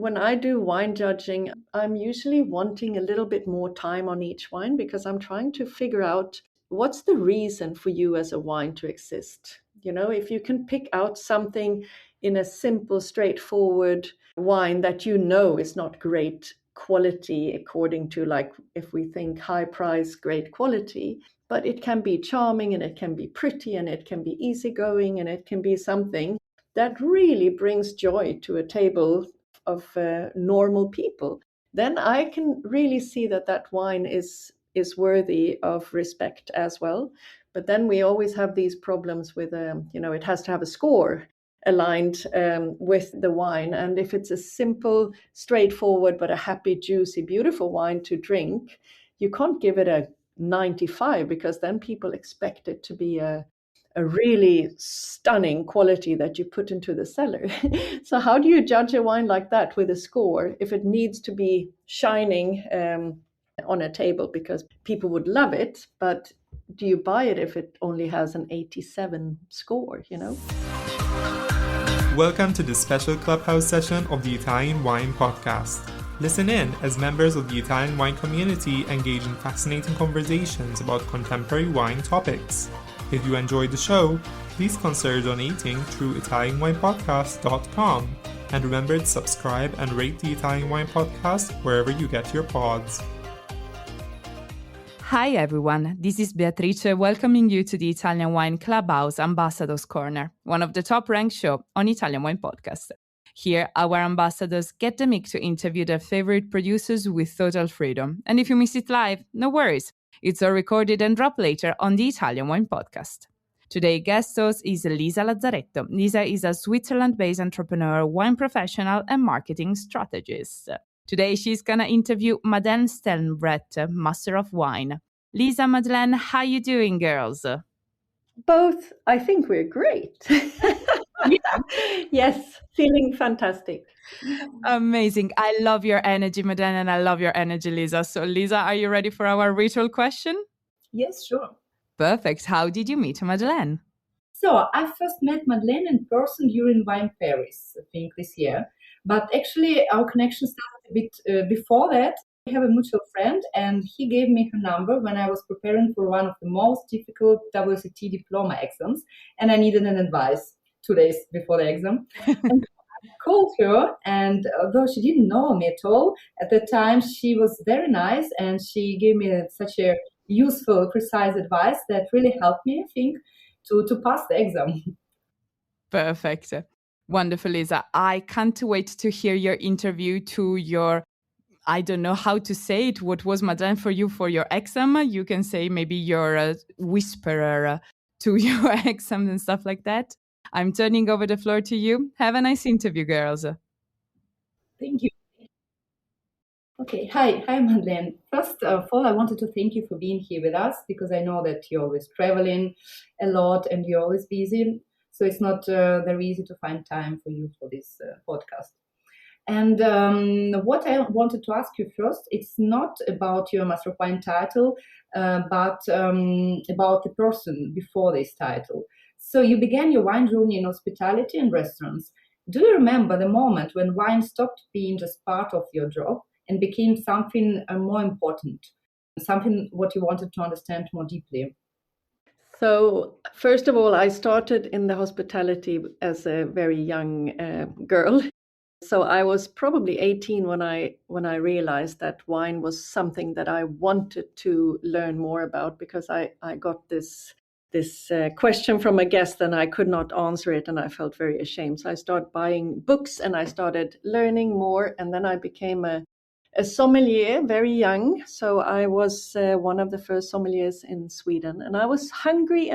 when I do wine judging, I'm usually wanting a little bit more time on each wine because I'm trying to figure out what's the reason for you as a wine to exist. If you can pick out something in a simple, straightforward wine that is not great quality according to, like, if we think high price, great quality, but it can be charming and it can be pretty and it can be easygoing and it can be something that really brings joy to a table of normal people, then I can really see that wine is worthy of respect as well. But then we always have these problems with, it has to have a score aligned with the wine. And if it's a simple, straightforward, but a happy, juicy, beautiful wine to drink, you can't give it a 95 because then people expect it to be a really stunning quality that you put into the cellar. So how do you judge a wine like that with a score if it needs to be shining on a table because people would love it, but do you buy it if it only has an 87 score, Welcome to this special Clubhouse session of the Italian Wine Podcast. Listen in as members of the Italian wine community engage in fascinating conversations about contemporary wine topics. If you enjoyed the show, please consider donating through ItalianWinePodcast.com and remember to subscribe and rate the Italian Wine Podcast wherever you get your pods. Hi everyone, this is Beatrice welcoming you to the Italian Wine Clubhouse Ambassadors Corner, one of the top-ranked shows on Italian Wine Podcast. Here, our ambassadors get the mic to interview their favorite producers with total freedom. And if you miss it live, no worries. It's all recorded and dropped later on the Italian Wine Podcast. Today's guest host is Lisa Lazzaretto. Lisa is a Switzerland-based entrepreneur, wine professional, and marketing strategist. Today, she's going to interview Madeleine Stenwreth, Master of Wine. Lisa, Madeleine, how you doing, girls? Both. I think we're great. Yes, feeling fantastic. Amazing. I love your energy, Madeleine, and I love your energy, Lisa. So, Lisa, are you ready for our ritual question? Yes, sure. Perfect. How did you meet Madeleine? So, I first met Madeleine in person during Wine Paris, I think this year. But actually, our connection started a bit before that. We have a mutual friend, and he gave me her number when I was preparing for one of the most difficult WSET diploma exams, and I needed an advice 2 days before the exam. And I called her, and although she didn't know me at all, at the time she was very nice, and she gave me such a useful, precise advice that really helped me, I think, to pass the exam. Perfect. Wonderful, Lisa. I can't wait to hear your interview to your, I don't know how to say it. What was Madeleine for you for your exam? You can say maybe your whisperer to your exam and stuff like that. I'm turning over the floor to you. Have a nice interview, girls. Thank you. Okay, hi Madeleine. First of all, I wanted to thank you for being here with us because I know that you're always traveling a lot and you're always busy. So it's not very easy to find time for you for this podcast. And what I wanted to ask you first, it's not about your Master of Wine title, but about the person before this title. So you began your wine journey in hospitality and restaurants. Do you remember the moment when wine stopped being just part of your job and became something more important, something what you wanted to understand more deeply? So first of all, I started in the hospitality as a very young girl. So I was probably 18 when I realized that wine was something that I wanted to learn more about, because I got this question from a guest and I could not answer it and I felt very ashamed. So I started buying books and I started learning more, and then I became a sommelier very young. So I was one of the first sommeliers in Sweden, and I was hungry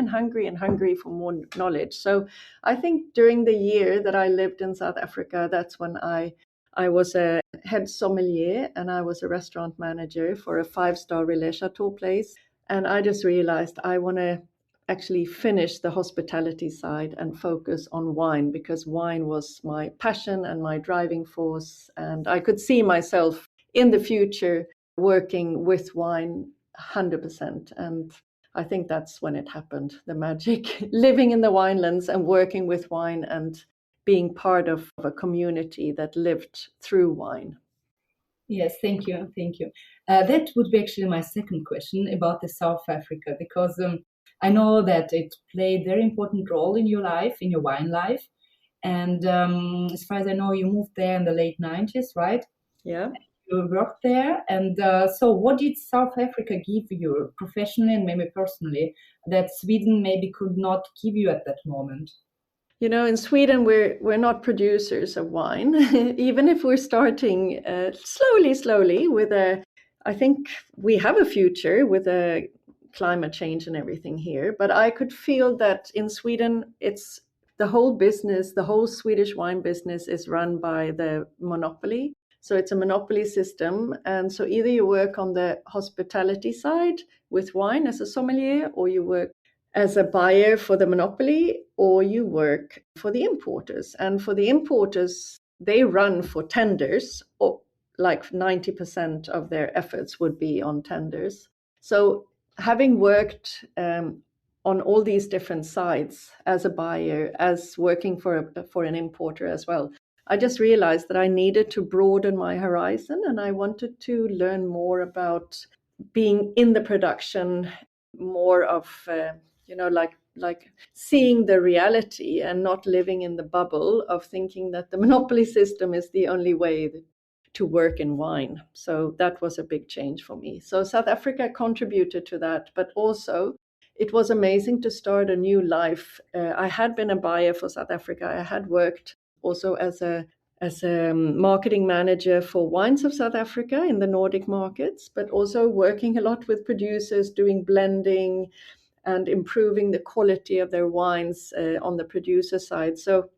for more knowledge. So I think during the year that I lived in South Africa, that's when I was a head sommelier and I was a restaurant manager for a 5-star Relais Chateau place. And I just realized I want to actually finish the hospitality side and focus on wine, because wine was my passion and my driving force. And I could see myself in the future working with wine 100%. And I think that's when it happened, the magic, living in the winelands and working with wine and being part of a community that lived through wine. Yes, thank you. That would be actually my second question about the South Africa, because I know that it played a very important role in your life, in your wine life. And as far as I know, you moved there in the late 90s, right? Yeah. You worked there. And so what did South Africa give you professionally and maybe personally that Sweden maybe could not give you at that moment? You know, in Sweden, we're not producers of wine, even if we're starting slowly with I think we have a future with a climate change and everything here. But I could feel that in Sweden, it's the whole business, the whole Swedish wine business is run by the monopoly. So it's a monopoly system. And so either you work on the hospitality side with wine as a sommelier, or you work as a buyer for the monopoly, or you work for the importers. And for the importers, they run for tenders, or like 90% of their efforts would be on tenders. So having worked on all these different sides as a buyer, as working for an importer as well, I just realized that I needed to broaden my horizon, and I wanted to learn more about being in the production, more of like seeing the reality and not living in the bubble of thinking that the monopoly system is the only way to work in wine. So that was a big change for me. So South Africa contributed to that, but also it was amazing to start a new life. I had been a buyer for South Africa. I had worked also as a marketing manager for Wines of South Africa in the Nordic markets, but also working a lot with producers, doing blending and improving the quality of their wines on the producer side. So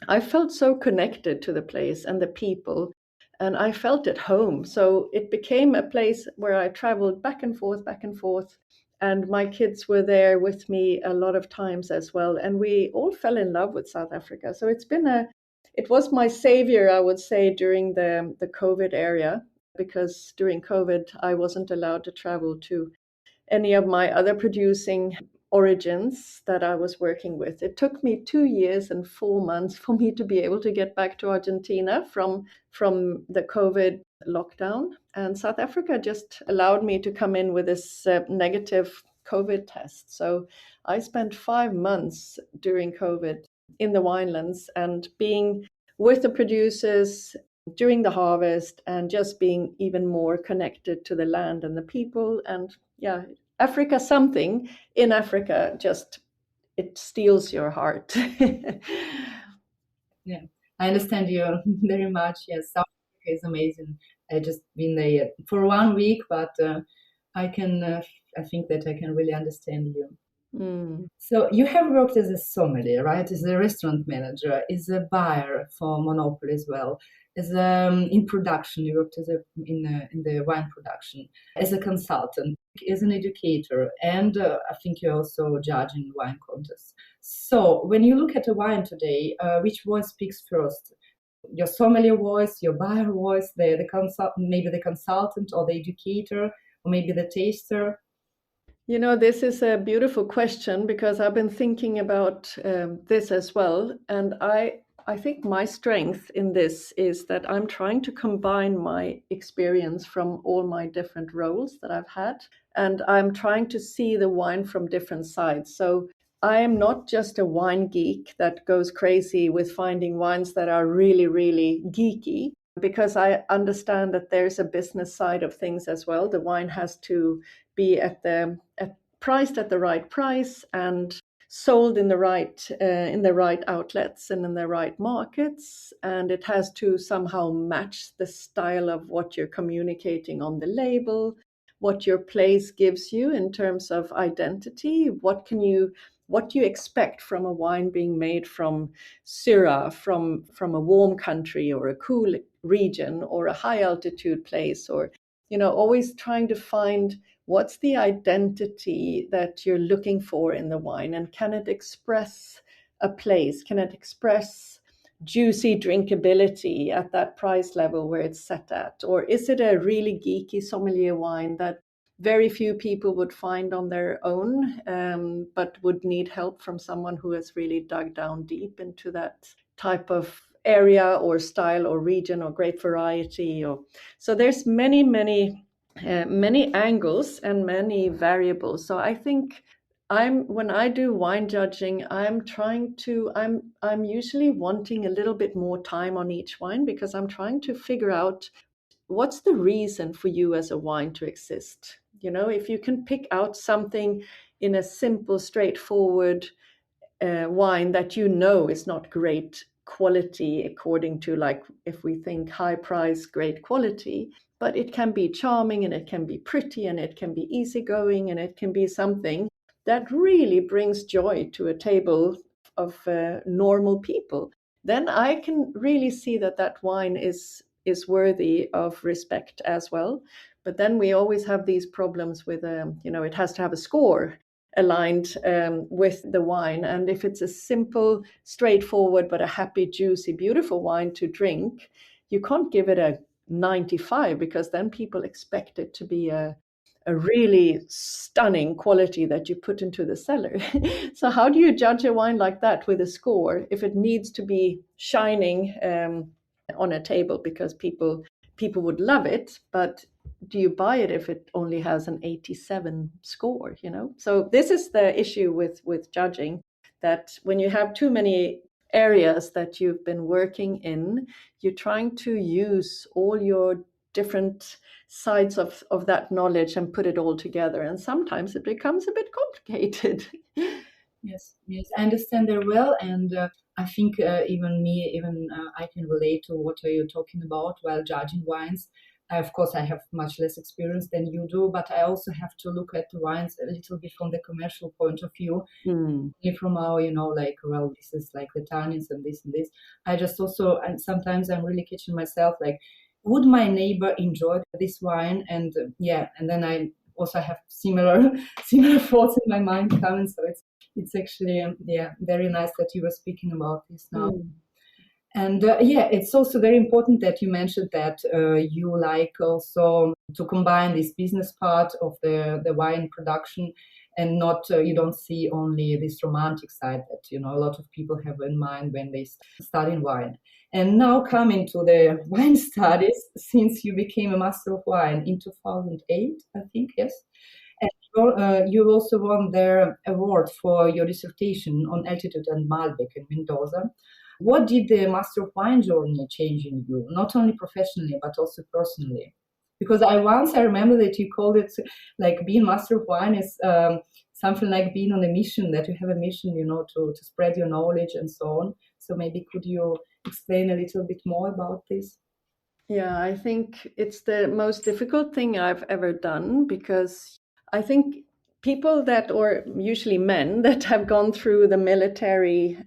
I felt so connected to the place and the people, and I felt at home. So it became a place where I traveled back and forth. And my kids were there with me a lot of times as well. And we all fell in love with South Africa. So it was my savior, I would say, during the COVID era, because during COVID, I wasn't allowed to travel to any of my other producing origins that I was working with. It took me 2 years and 4 months for me to be able to get back to Argentina from the COVID lockdown. And South Africa just allowed me to come in with this negative COVID test. So I spent 5 months during COVID in the winelands and being with the producers during the harvest and just being even more connected to the land and the people. And yeah, Africa, something in Africa, just it steals your heart. Yeah, I understand you very much. Yes, South Africa is amazing. I just been there for 1 week, but I can. I think that I can really understand you. Mm. So you have worked as a sommelier, right? As a restaurant manager, as a buyer for Monopoly as well, as in production. You worked in the wine production, as a consultant, as an educator, and I think you also judge in wine contests. So when you look at a wine today, which voice speaks first? Your sommelier voice, your buyer voice, maybe the consultant or the educator, or maybe the taster. You know, this is a beautiful question because I've been thinking about this as well. And I think my strength in this is that I'm trying to combine my experience from all my different roles that I've had. And I'm trying to see the wine from different sides. So I am not just a wine geek that goes crazy with finding wines that are really, really geeky, because I understand that there's a business side of things as well. The wine has to be priced at the right price and sold in the right outlets and in the right markets, and it has to somehow match the style of what you're communicating on the label, what your place gives you in terms of identity, what you expect from a wine being made from Syrah, from a warm country or a cool region or a high altitude place, or always trying to find what's the identity that you're looking for in the wine, and can it express a place? Can it express juicy drinkability at that price level where it's set at? Or is it a really geeky sommelier wine that very few people would find on their own, but would need help from someone who has really dug down deep into that type of area or style or region or grape variety. Or so there's many angles and many variables. So I think when I do wine judging, I'm usually wanting a little bit more time on each wine because I'm trying to figure out what's the reason for you as a wine to exist. If you can pick out something in a simple, straightforward wine that is not great quality according to, like, if we think high price, great quality, but it can be charming and it can be pretty and it can be easygoing and it can be something that really brings joy to a table of normal people, then I can really see that wine is worthy of respect as well. But then we always have these problems with it has to have a score aligned with the wine. And if it's a simple, straightforward, but a happy, juicy, beautiful wine to drink, you can't give it a 95 because then people expect it to be a really stunning quality that you put into the cellar. So how do you judge a wine like that with a score if it needs to be shining on a table because people would love it, but do you buy it if it only has an 87 score? So this is the issue with judging, that when you have too many areas that you've been working in, you're trying to use all your different sides of that knowledge and put it all together, and sometimes it becomes a bit complicated. Yes, I understand very well, and I think even I can relate to what are you talking about while judging wines. Of course, I have much less experience than you do, but I also have to look at the wines a little bit from the commercial point of view. From our, this is like the tannins and this and this. I just also, and sometimes I'm really catching myself, like, would my neighbor enjoy this wine? And and then I also have similar thoughts in my mind coming. So it's actually very nice that you were speaking about this now. And it's also very important that you mentioned that you like also to combine this business part of the wine production, and not you don't see only this romantic side that a lot of people have in mind when they study wine. And now coming to the wine studies, since you became a Master of Wine in 2008, I think, yes. And you also won their award for your dissertation on altitude and Malbec in Mendoza. What did the Master of Wine journey change in you, not only professionally, but also personally? Because I remember that you called it, like, being Master of Wine is something like being on a mission, that you have a mission, to spread your knowledge and so on. So maybe could you explain a little bit more about this? Yeah, I think it's the most difficult thing I've ever done, because I think people or usually men that have gone through the military,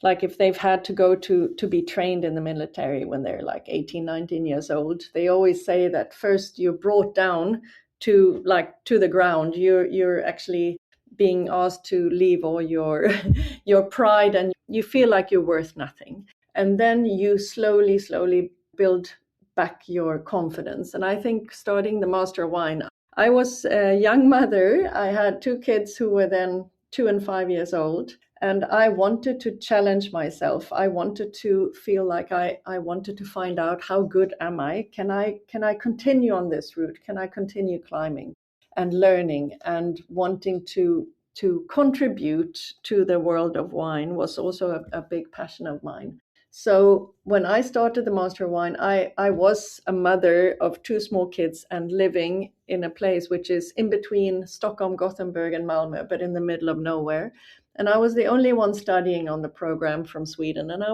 like if they've had to go to be trained in the military when they're like 18, 19 years old, they always say that first you're brought down to the ground. You're actually being asked to leave all your pride, and you feel like you're worth nothing. And then you slowly build back your confidence. And I think starting the Master of Wine, I was a young mother. I had 2 kids who were then 2 and 5 years old. And I wanted to challenge myself. I wanted to feel like I wanted to find out, how good am I? Can I continue on this route? Can I continue climbing and learning? And wanting to contribute to the world of wine was also a big passion of mine. So when I started the Master of Wine, I was a mother of 2 small kids and living in a place which is in between Stockholm, Gothenburg, and Malmö, but in the middle of nowhere. And I was the only one studying on the program from Sweden. And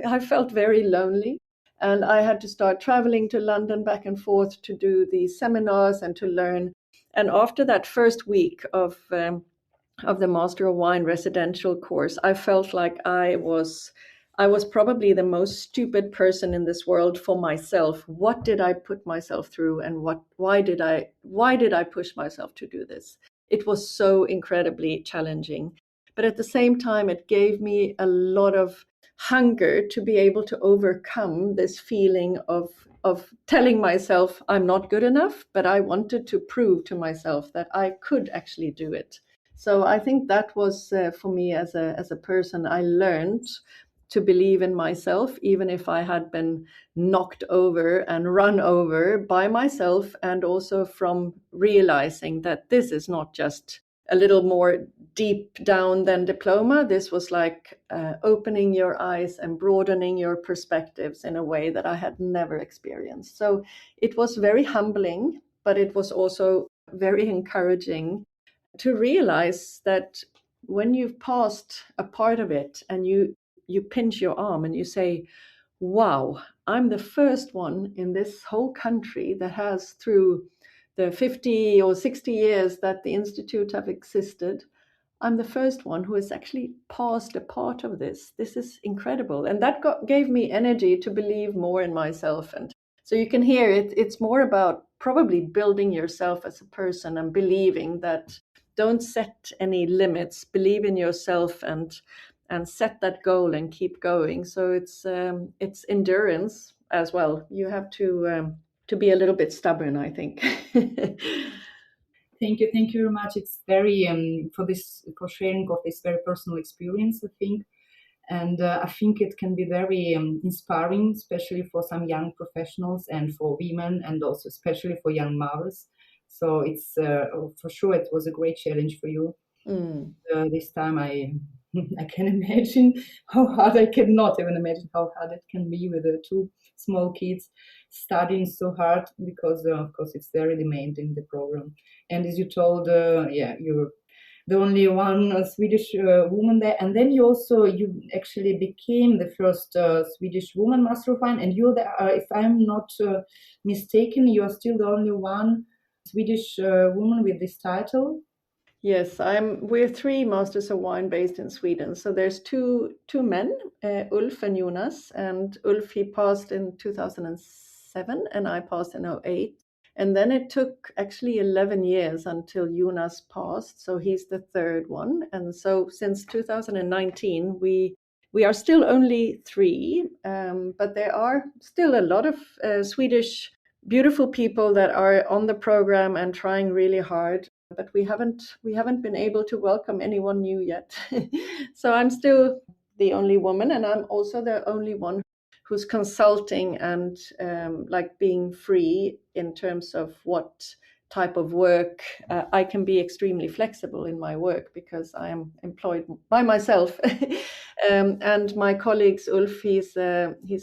I felt very lonely. And I had to start traveling to London back and forth to do these seminars and to learn. And after that first week of the Master of Wine residential course, I felt like I was probably the most stupid person in this world for myself. What did I put myself through, and why did I push myself to do this? It was so incredibly challenging. But at the same time, it gave me a lot of hunger to be able to overcome this feeling of telling myself I'm not good enough, but I wanted to prove to myself that I could actually do it. So I think that was for me as a person, I learned to believe in myself, even if I had been knocked over and run over by myself, and also from realizing that this is not just a little more deep down than diploma. This was like opening your eyes and broadening your perspectives in a way that I had never experienced. So it was very humbling, but it was also very encouraging to realize that when you've passed a part of it and you pinch your arm and you say, wow, I'm the first one in this whole country that has, through the 50 or 60 years that the Institute have existed, I'm the first one who has actually passed a part of this. This is incredible. And that gave me energy to believe more in myself. And so you can hear it's more about probably building yourself as a person and believing that don't set any limits, believe in yourself and set that goal and keep going. So it's endurance as well. You have to be a little bit stubborn, I think. Thank you very much. It's very for sharing of this very personal experience, I think, and I think it can be very inspiring, especially for some young professionals and for women, and also especially for young mothers. So it's for sure it was a great challenge for you. This time I can imagine how hard. I cannot even imagine how hard it can be with the two small kids studying so hard, because of course it's very demanding, the program. And as you told, you're the only one Swedish woman there, and then you actually became the first Swedish woman Master of Wine, and you're if I'm not mistaken, you are still the only one Swedish woman with this title. Yes, we're three Masters of Wine based in Sweden. So there's two men, Ulf and Jonas. And Ulf, he passed in 2007 and I passed in 2008. And then it took actually 11 years until Jonas passed. So he's the third one. And so since 2019, we are still only three, but there are still a lot of Swedish beautiful people that are on the program and trying really hard. But we haven't been able to welcome anyone new yet. So I'm still the only woman, and I'm also the only one who's consulting and like being free in terms of what type of work. I can be extremely flexible in my work because I am employed by myself. And my colleagues, Ulf, he's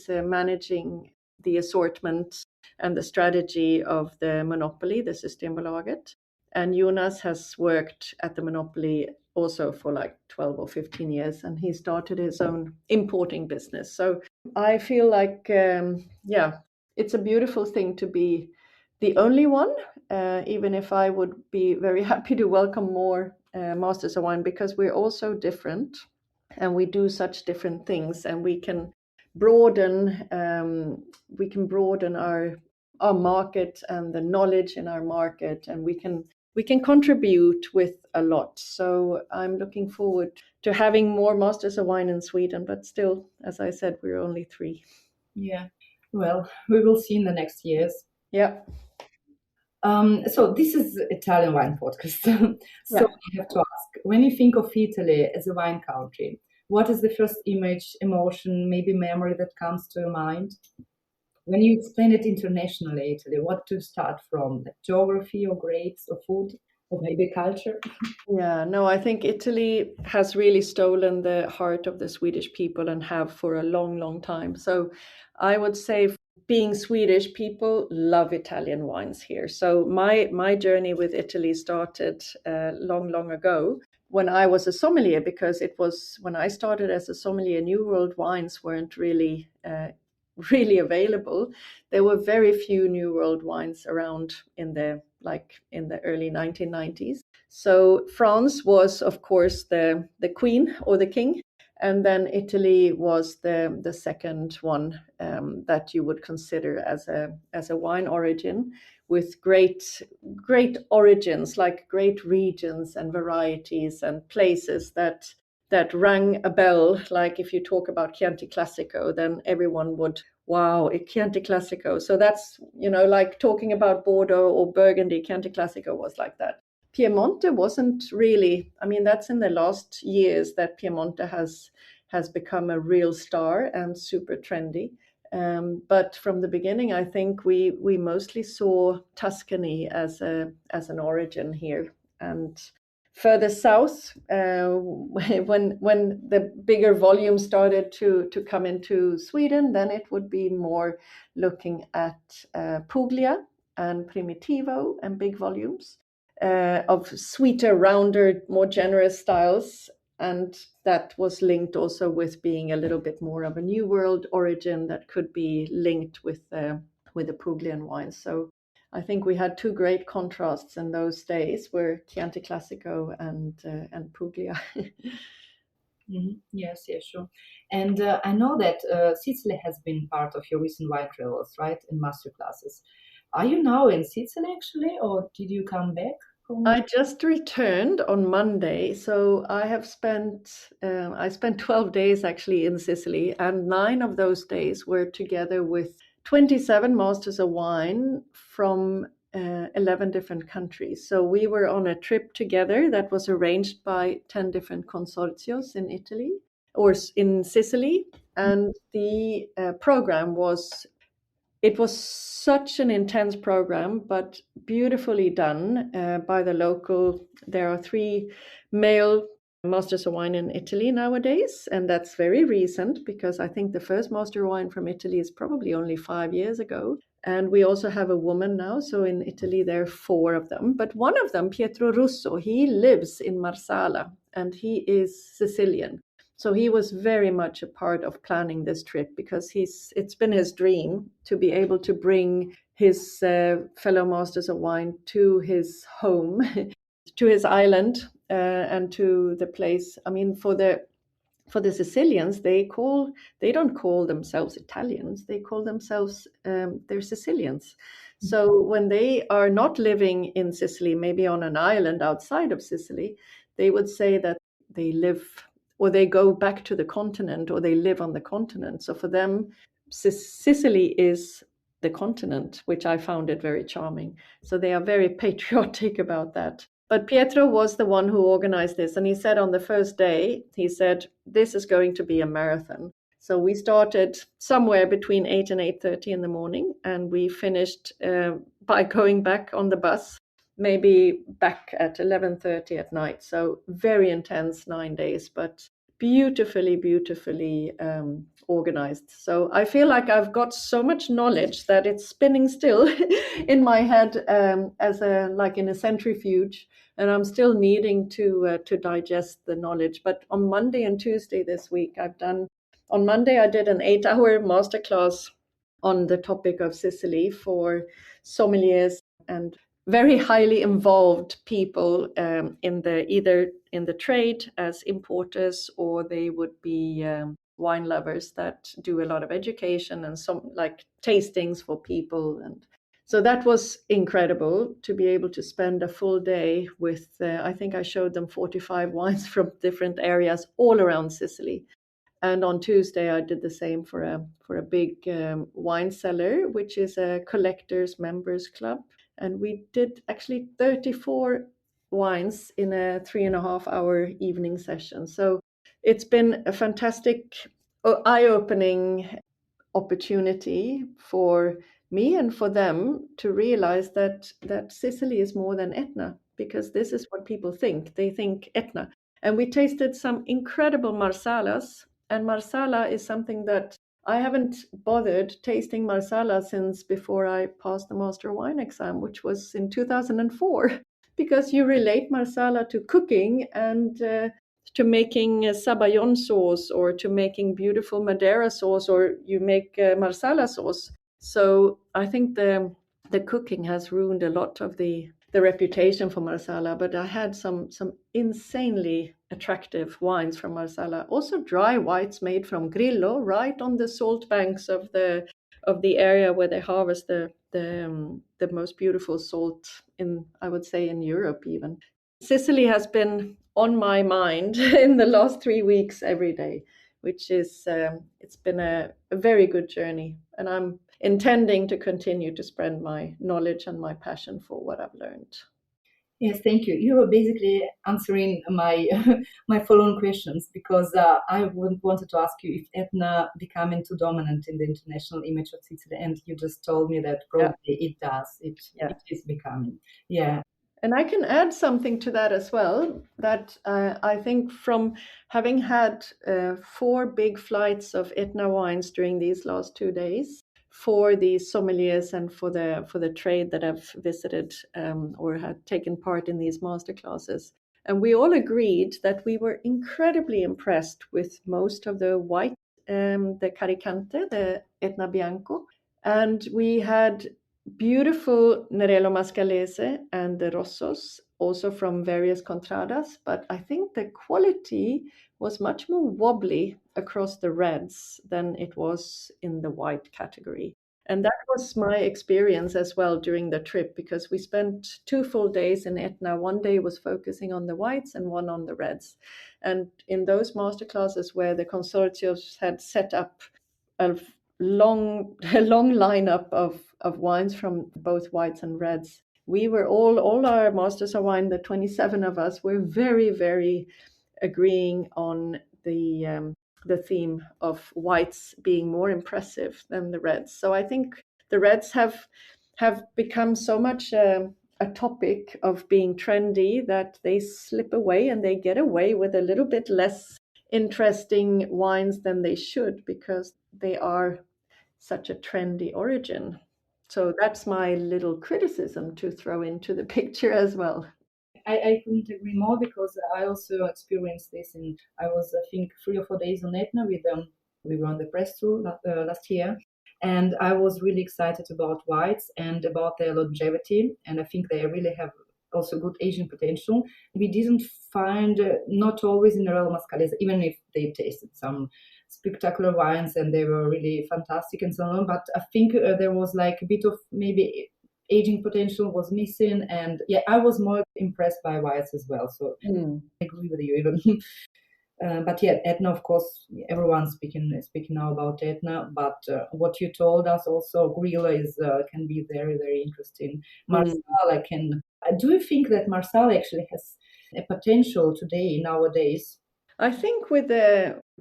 managing the assortment and the strategy of the monopoly, the Systembolaget. And Jonas has worked at the monopoly also for like 12 or 15 years, and he started his own importing business. So I feel like, it's a beautiful thing to be the only one, even if I would be very happy to welcome more Masters of Wine, because we're all so different and we do such different things, and we can broaden our market and the knowledge in our market, and we can contribute with a lot. So I'm looking forward to having more Masters of Wine in Sweden, but still, as I said, we're only three. Yeah, well, we will see in the next years. Yeah. So this is Italian wine podcast. So I have to ask, when you think of Italy as a wine country, what is the first image, emotion, maybe memory that comes to your mind? When you explain it internationally, Italy, what to start from? Like geography or grapes or food or maybe culture? Yeah, no, I think Italy has really stolen the heart of the Swedish people and have for a long, long time. So I would say, being Swedish, people love Italian wines here. So my journey with Italy started long, long ago when I was a sommelier, because it was when I started as a sommelier, New World wines weren't really available. There were very few New World wines around in the early 1990s. So France was, of course, the queen or the king, and then Italy was the second one that you would consider as a wine origin, with great origins, like great regions and varieties and places that rang a bell. Like if you talk about Chianti Classico, then everyone would, wow, Chianti Classico. So that's, like talking about Bordeaux or Burgundy, Chianti Classico was like that. Piemonte wasn't really, that's in the last years that Piemonte has has become a real star and super trendy. But from the beginning, I think we mostly saw Tuscany as an origin here, and further south, when the bigger volume started to come into Sweden, then it would be more looking at Puglia and Primitivo and big volumes of sweeter, rounder, more generous styles. And that was linked also with being a little bit more of a New World origin that could be linked with the Puglian wines. So I think we had two great contrasts in those days, were Chianti Classico and Puglia. Yes, yes, sure. And I know that Sicily has been part of your recent wine travels, right? And master classes. Are you now in Sicily actually, or did you come back from? I just returned on Monday, so I spent 12 days actually in Sicily, and 9 of those days were together with 27 masters of wine from 11 different countries. So we were on a trip together that was arranged by 10 different consortios in Italy or in Sicily, and the program was. It was such an intense program, but beautifully done by the local. There are 3 male masters of wine in Italy nowadays, and that's very recent because I think the first master of wine from Italy is probably only 5 years ago. And we also have a woman now. So in Italy, there are 4 of them. But one of them, Pietro Russo, he lives in Marsala and he is Sicilian. So he was very much a part of planning this trip because it's been his dream to be able to bring his fellow masters of wine to his home, to his island, and to the place. I mean, for the Sicilians, they don't call themselves Italians. They call themselves they're Sicilians. So when they are not living in Sicily, maybe on an island outside of Sicily, they would say that they live or they go back to the continent or they live on the continent. So for them, Sicily is the continent, which I found it very charming. So they are very patriotic about that. But Pietro was the one who organized this. And he said on the first day, he said, this is going to be a marathon. So we started somewhere between 8 and 8:30 in the morning. And we finished by going back on the bus, maybe back at 11:30 at night. So very intense 9 days, but beautifully organized. So I feel like I've got so much knowledge that it's spinning still in my head as like in a centrifuge, and I'm still needing to digest the knowledge. But on Monday and Tuesday this week, on Monday I did an 8-hour masterclass on the topic of Sicily for sommeliers and very highly involved people either in the trade as importers, or they would be wine lovers that do a lot of education and some like tastings for people. And so that was incredible to be able to spend a full day with, I think I showed them 45 wines from different areas all around Sicily. And on Tuesday, I did the same for a big wine cellar, which is a collectors members club. And we did actually 34 wines in a 3.5-hour evening session. So it's been a fantastic, eye-opening opportunity for me and for them to realize that Sicily is more than Etna, because this is what people think. They think Etna. And we tasted some incredible Marsalas. And Marsala is something that I haven't bothered tasting Marsala since before I passed the Master of Wine exam, which was in 2004, because you relate Marsala to cooking and to making sabayon sauce or to making beautiful Madeira sauce, or you make Marsala sauce. So I think the cooking has ruined a lot of the reputation for Marsala, but I had some insanely attractive wines from Marsala. Also dry whites made from Grillo, right on the salt banks of the area where they harvest the most beautiful salt in, I would say, in Europe even. Sicily has been on my mind in the last 3 weeks every day, which is it's been a very good journey, and I'm intending to continue to spread my knowledge and my passion for what I've learned. Yes, thank you. You were basically answering my my following questions, because I wanted to ask you if Etna becoming too dominant in the international image of Sicily, and you just told me that Yeah, probably it does. yeah. It is becoming. Yeah. And I can add something to that as well, that I think from having had 4 big flights of Etna wines during these last 2 days for the sommeliers and for the trade that have visited or had taken part in these master classes. And we all agreed that we were incredibly impressed with most of the white, the Caricante, the Etna Bianco. And we had beautiful Nerello Mascalese and the Rossos, also from various contradas, but I think the quality was much more wobbly across the reds than it was in the white category. And that was my experience as well during the trip, because we spent 2 full days in Etna. One day was focusing on the whites and one on the reds. And in those masterclasses where the consortiums had set up a a long lineup of wines from both whites and reds. We were all our masters of wine, the 27 of us, were very, very agreeing on the theme of whites being more impressive than the reds. So I think the reds have become so much a topic of being trendy that they slip away and they get away with a little bit less interesting wines than they should, because they are such a trendy origin. So that's my little criticism to throw into the picture as well. I couldn't agree more, because I also experienced this. And I was, I think, 3 or 4 days on Etna with them. We were on the press tour last year, and I was really excited about whites and about their longevity. And I think they really have also good aging potential. We didn't find, not always in the Nerello Mascalese, even if they tasted some spectacular wines and they were really fantastic and so on. But I think there was like a bit of maybe aging potential was missing. And yeah, I was more impressed by whites as well. So I agree with you even. But yeah, Etna, of course, everyone's speaking now about Etna. But what you told us also, Grilla is can be very, very interesting. Marsala can. Do you think that Marsala actually has a potential today, nowadays? I think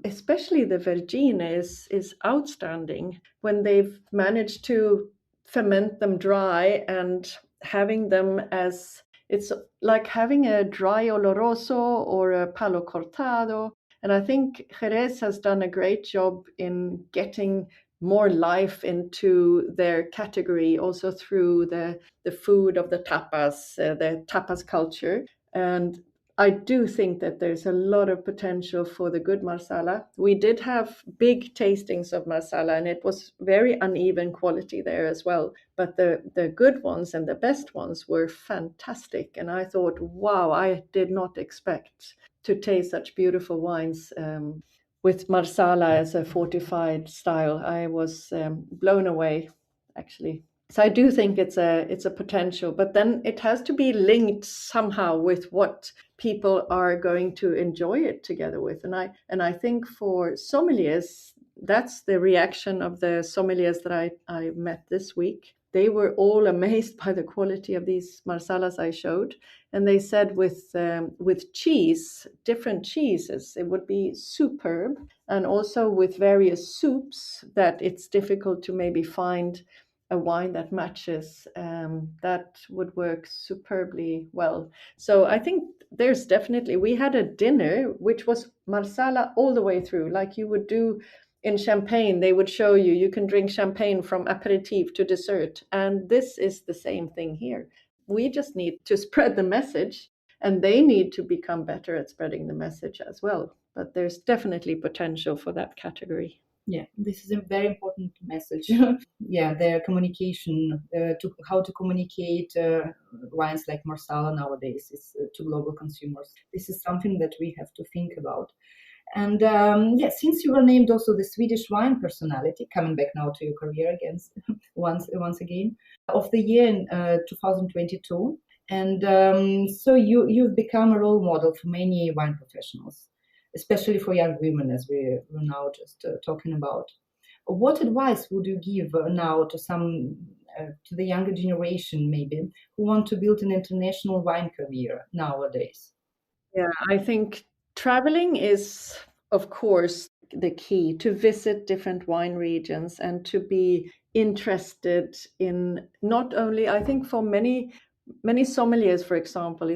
especially the Vergine is outstanding when they've managed to ferment them dry and having them as, it's like having a dry oloroso or a palo cortado. And I think Jerez has done a great job in getting more life into their category, also through the food of the tapas culture. And I do think that there's a lot of potential for the good Marsala. We did have big tastings of Marsala, and it was very uneven quality there as well. But the good ones and the best ones were fantastic. And I thought, wow, I did not expect to taste such beautiful wines with Marsala as a fortified style. I was blown away, actually. So I do think it's a potential, but then it has to be linked somehow with what people are going to enjoy it together with. And I think for sommeliers, that's the reaction of the sommeliers that I met this week. They were all amazed by the quality of these Marsalas I showed. And they said with cheese, different cheeses, it would be superb. And also with various soups, that it's difficult to maybe find a wine that matches, that would work superbly well. So I think there's definitely, we had a dinner which was Marsala all the way through, like you would do in Champagne. They would show you can drink champagne from aperitif to dessert, and this is the same thing here. We just need to spread the message, and they need to become better at spreading the message as well. But there's definitely potential for that category. Yeah, this is a very important message. Yeah, their communication, to how to communicate wines like Marsala nowadays is to global consumers. This is something that we have to think about. And yeah, since you were named also the Swedish wine personality, coming back now to your career again, once again, of the year in 2022, and so you've become a role model for many wine professionals, especially for young women, as we were now just talking about. What advice would you give now to some to the younger generation, maybe, who want to build an international wine career nowadays? Yeah, I think traveling is, of course, the key to visit different wine regions and to be interested in not only, I think for many sommeliers, for example,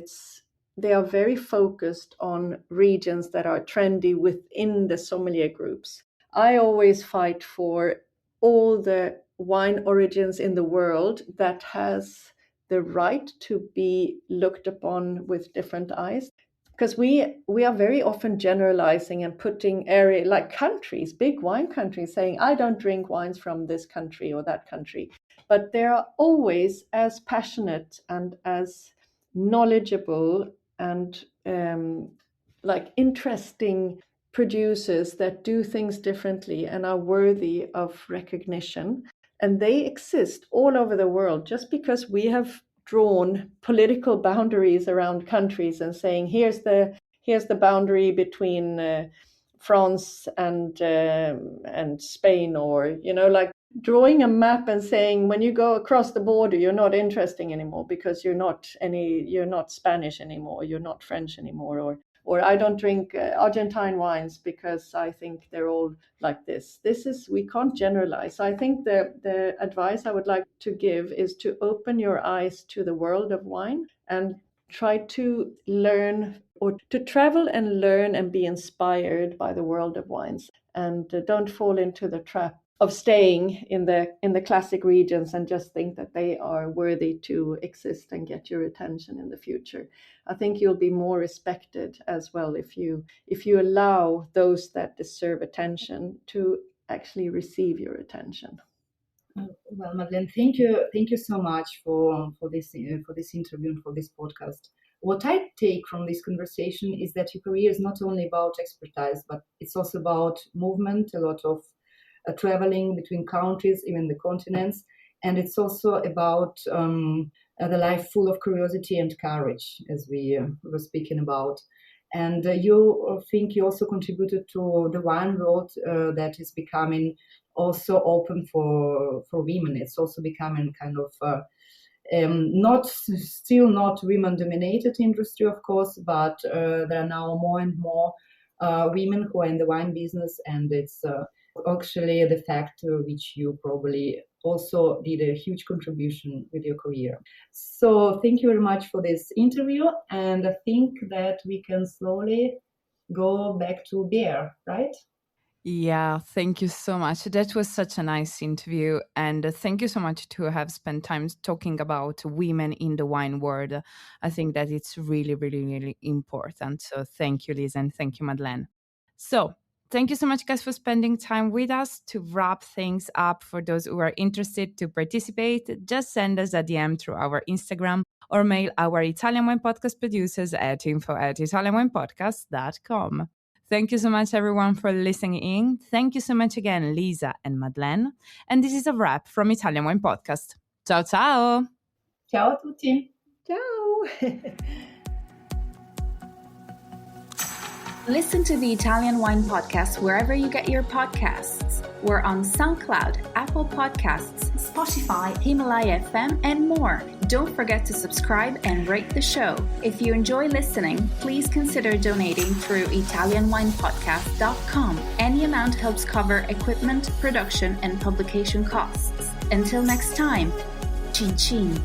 they are very focused on regions that are trendy within the sommelier groups. I always fight for all the wine origins in the world that has the right to be looked upon with different eyes, because we are very often generalizing and putting area like countries, big wine countries, saying I don't drink wines from this country or that country, but they are always as passionate and as knowledgeable and like interesting producers that do things differently and are worthy of recognition. And they exist all over the world. Just because we have drawn political boundaries around countries and saying here's the boundary between France and Spain, or like drawing a map and saying when you go across the border you're not interesting anymore because you're not Spanish anymore, you're not French anymore, or I don't drink Argentine wines because I think they're all like this. We can't generalize. So I think the advice I would like to give is to open your eyes to the world of wine and try to learn or to travel and learn and be inspired by the world of wines. And don't fall into the trap of staying in the classic regions and just think that they are worthy to exist and get your attention in the future. I think you'll be more respected as well if you allow those that deserve attention to actually receive your attention. Well, Madeleine, thank you so much for this interview and for this podcast. What I take from this conversation is that your career is not only about expertise, but it's also about movement, a lot of traveling between countries, even the continents, and it's also about the life full of curiosity and courage, as we were speaking about. And you think you also contributed to the wine world that is becoming also open for women. It's also becoming kind of still not women-dominated industry, of course, but there are now more and more women who are in the wine business, and it's actually the fact which you probably also did a huge contribution with your career. So thank you very much for this interview, and I think that we can slowly go back to beer, right? Yeah, thank you so much. That was such a nice interview. And thank you so much to have spent time talking about women in the wine world. I think that it's really, really, really important. So thank you, Liz, and thank you, Madeleine. So thank you so much, guys, for spending time with us. To wrap things up, for those who are interested to participate, just send us a DM through our Instagram or mail our Italian Wine Podcast producers at info@italianwinepodcast.com. Thank you so much, everyone, for listening in. Thank you so much again, Lisa and Madeleine. And this is a wrap from Italian Wine Podcast. Ciao, ciao! Ciao a tutti! Ciao! Listen to the Italian Wine Podcast wherever you get your podcasts. We're on SoundCloud, Apple Podcasts, Spotify, Himalaya FM, and more. Don't forget to subscribe and rate the show. If you enjoy listening, please consider donating through ItalianWinePodcast.com. Any amount helps cover equipment, production, and publication costs. Until next time, cin cin.